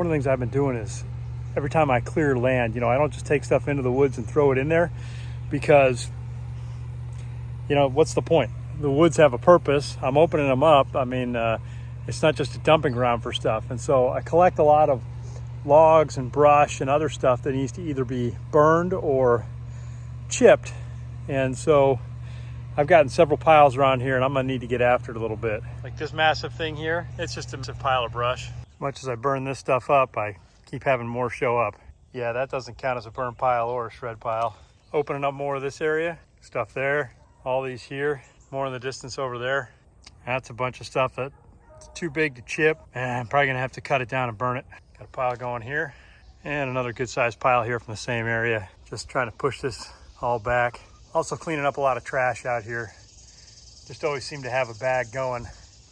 one of the things I've been doing is every time I clear land, I don't just take stuff into the woods and throw it in there, because what's the point? The woods have a purpose. I'm opening them up. I mean, it's not just a dumping ground for stuff. And so I collect a lot of logs and brush and other stuff that needs to either be burned or chipped. And so I've gotten several piles around here, and I'm gonna need to get after it a little bit. Like this massive thing here, it's just a massive pile of brush. As much as I burn this stuff up, I keep having more show up. Yeah, that doesn't count as a burn pile or a shred pile. Opening up more of this area, stuff there, all these here, more in the distance over there. That's a bunch of stuff that's too big to chip, and I'm probably gonna have to cut it down and burn it. Got a pile going here, and another good sized pile here from the same area. Just trying to push this all back. Also cleaning up a lot of trash out here. Just always seem to have a bag going.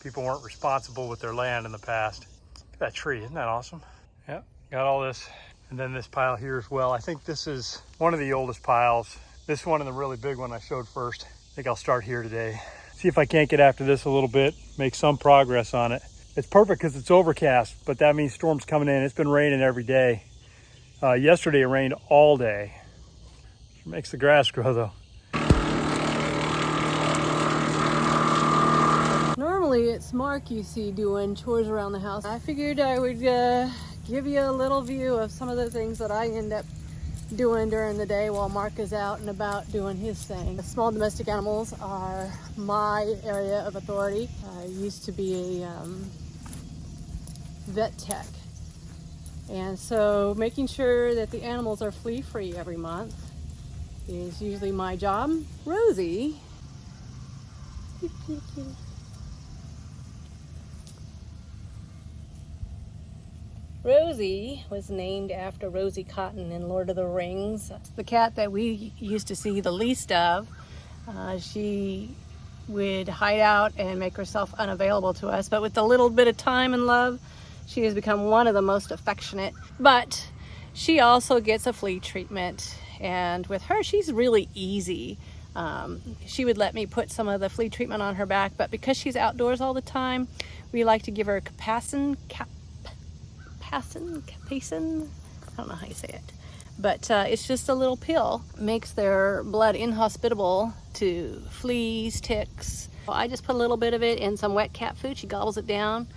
People weren't responsible with their land in the past. Look at that tree, isn't that awesome? Yep, got all this. And then this pile here as well. I think this is one of the oldest piles. This one and the really big one I showed first. I think I'll start here today. See if I can't get after this a little bit, make some progress on it. It's perfect because it's overcast, but that means storm's coming in. It's been raining every day. Yesterday it rained all day. It makes the grass grow though. Normally it's Mark you see doing chores around the house. I figured I would give you a little view of some of the things that I end up doing during the day while Mark is out and about doing his thing. The small domestic animals are my area of authority. I used to be a vet tech, and so making sure that the animals are flea free every month is usually my job. Rosie, Rosie was named after Rosie Cotton in Lord of the Rings. That's the cat that we used to see the least of. She would hide out and make herself unavailable to us, but with a little bit of time and love, she has become one of the most affectionate. But she also gets a flea treatment, and with her, she's really easy. She would let me put some of the flea treatment on her back, but because she's outdoors all the time, we like to give her capacin, I don't know how you say it, but it's just a little pill. Makes their blood inhospitable to fleas, ticks. I just put a little bit of it in some wet cat food. She gobbles it down.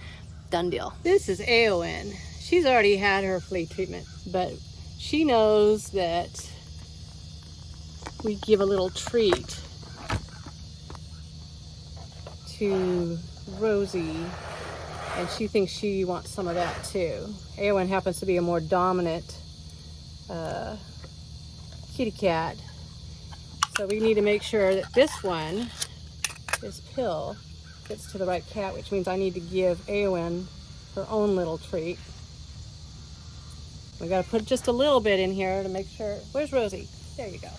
Done deal. This is Aowen. She's already had her flea treatment, but she knows that we give a little treat to Rosie, and she thinks she wants some of that too. Aowen happens to be a more dominant kitty cat, so we need to make sure that this pill gets to the right cat, which means I need to give Aowen her own little treat. We got to put just a little bit in here to make sure. Where's Rosie? There you go.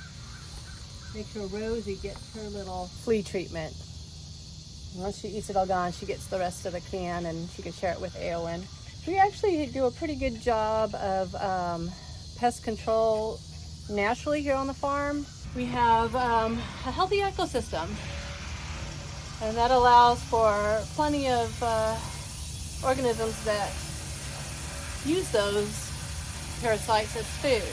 Make sure Rosie gets her little flea treatment. Once she eats it all gone, she gets the rest of the can and she can share it with Aowen. We actually do a pretty good job of pest control naturally here on the farm. We have a healthy ecosystem, and that allows for plenty of organisms that use those parasites as food.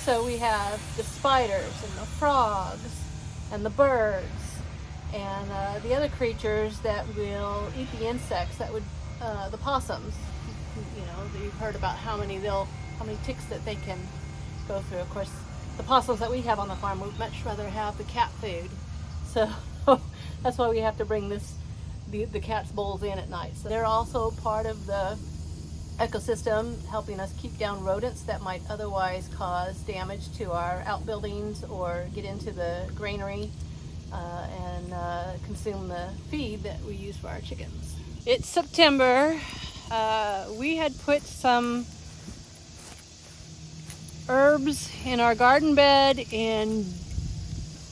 So we have the spiders and the frogs and the birds and the other creatures that will eat the insects, that would the possums. You've heard about how many ticks that they can go through. Of course, the possums that we have on the farm would much rather have the cat food, so that's why we have to bring the cat's bowls in at night. So they're also part of the ecosystem, helping us keep down rodents that might otherwise cause damage to our outbuildings or get into the granary and consume the feed that we use for our chickens. It's September. We had put some herbs in our garden bed in,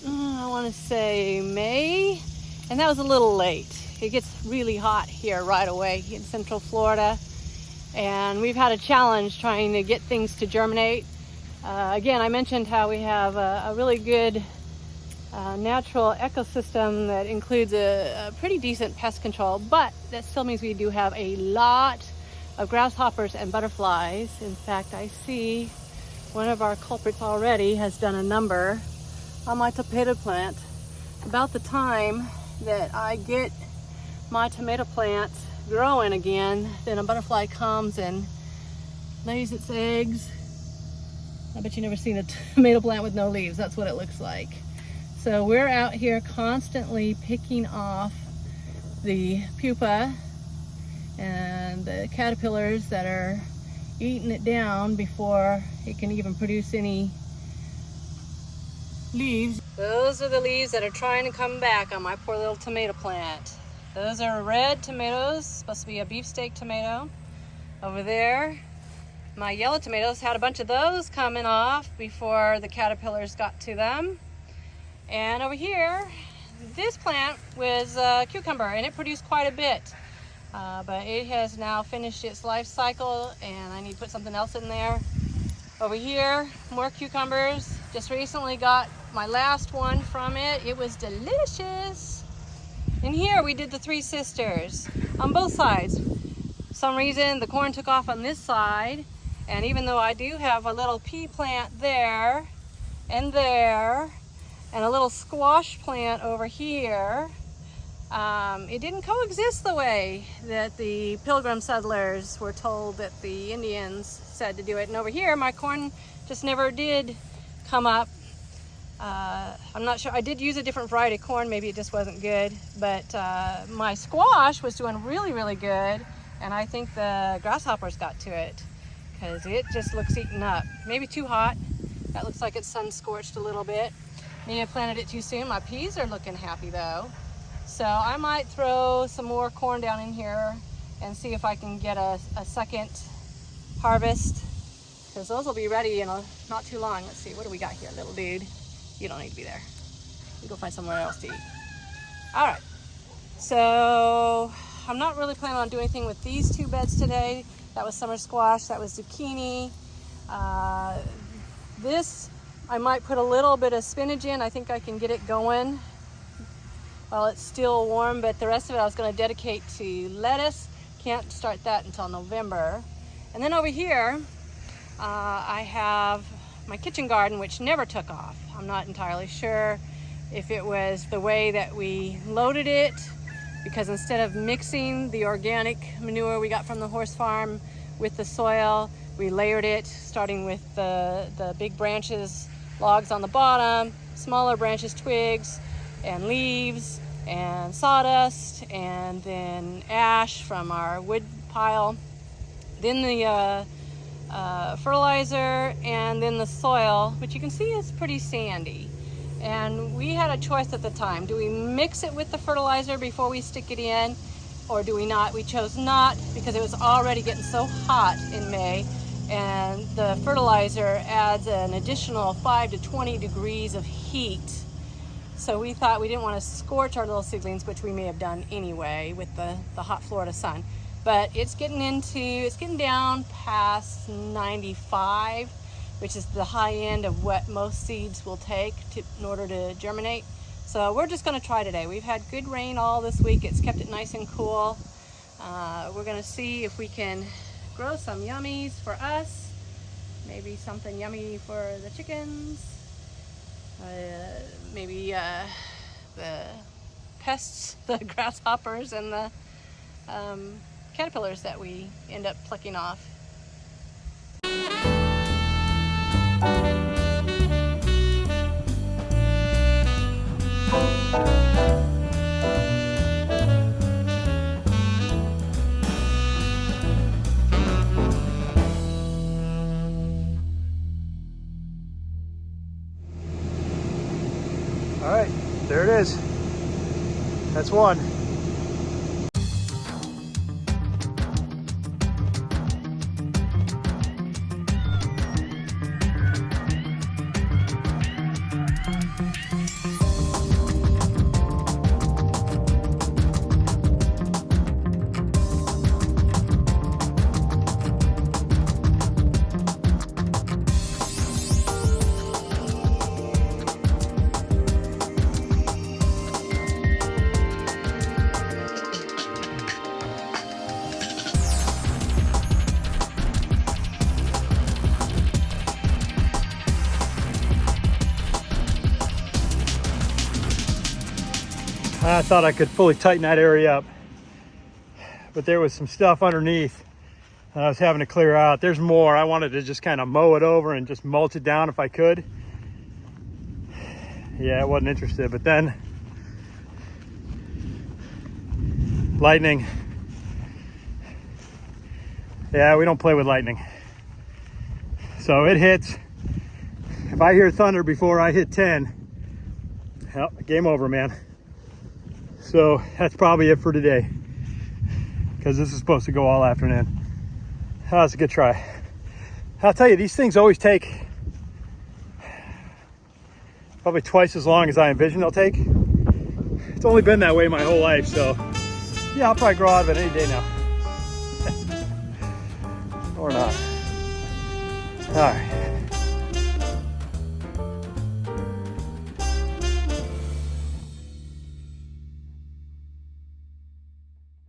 I want to say May, and that was a little late. It gets really hot here right away in Central Florida, and we've had a challenge trying to get things to germinate. Again, I mentioned how we have a really good natural ecosystem that includes a pretty decent pest control, but that still means we do have a lot of grasshoppers and butterflies. In fact, I see one of our culprits already has done a number on my tomato plant. About the time that I get my tomato plant growing again, then a butterfly comes and lays its eggs. I bet you've never seen a tomato plant with no leaves. That's what it looks like. So we're out here constantly picking off the pupa and the caterpillars that are eating it down before it can even produce any leaves. Those are the leaves that are trying to come back on my poor little tomato plant. Those are red tomatoes, supposed to be a beefsteak tomato. Over there, my yellow tomatoes had a bunch of those coming off before the caterpillars got to them. And over here, this plant was a cucumber and it produced quite a bit. But it has now finished its life cycle and I need to put something else in there. Over here, more cucumbers. Just recently got my last one from it. It was delicious. In here we did the Three Sisters on both sides. For some reason the corn took off on this side, and even though I do have a little pea plant there and there and a little squash plant over here, it didn't coexist the way that the Pilgrim settlers were told that the Indians said to do it. And over here, my corn just never did come up. I'm not sure. I did use a different variety of corn. Maybe it just wasn't good. But my squash was doing really, really good. And I think the grasshoppers got to it because it just looks eaten up. Maybe too hot. That looks like it's sun-scorched a little bit. Maybe I planted it too soon. My peas are looking happy though. So I might throw some more corn down in here and see if I can get a second harvest, because those will be ready in not too long. Let's see, what do we got here, little dude? You don't need to be there. You go find somewhere else to eat. All right, so I'm not really planning on doing anything with these two beds today. That was summer squash, that was zucchini. This, I might put a little bit of spinach in. I think I can get it going while it's still warm, but the rest of it I was going to dedicate to lettuce. Can't start that until November. And then over here, I have my kitchen garden, which never took off. I'm not entirely sure if it was the way that we loaded it, because instead of mixing the organic manure we got from the horse farm with the soil, we layered it, starting with the big branches, logs on the bottom, smaller branches, twigs, and leaves, and sawdust, and then ash from our wood pile, then the fertilizer, and then the soil, which you can see is pretty sandy. And we had a choice at the time. Do we mix it with the fertilizer before we stick it in, or do we not? We chose not, because it was already getting so hot in May, and the fertilizer adds an additional 5 to 20 degrees of heat. So we thought we didn't want to scorch our little seedlings, which we may have done anyway with the hot Florida sun. But it's getting down past 95, which is the high end of what most seeds will take in order to germinate. So we're just going to try today. We've had good rain all this week. It's kept it nice and cool. We're going to see if we can grow some yummies for us, maybe something yummy for the chickens. Maybe the pests, the grasshoppers, and the caterpillars that we end up plucking off. All right, there it is. That's one. I thought I could fully tighten that area up, but there was some stuff underneath and I was having to clear out. There's more. I wanted to just kind of mow it over and just mulch it down if I could. Yeah, I wasn't interested, but then lightning. Yeah, we don't play with lightning. So it hits. If I hear thunder before I hit 10, well, game over, man. So that's probably it for today, because this is supposed to go all afternoon. Oh, that's a good try. I'll tell you, these things always take probably twice as long as I envisioned they'll take. It's only been that way my whole life, so yeah, I'll probably grow out of it any day now. Or not. All right.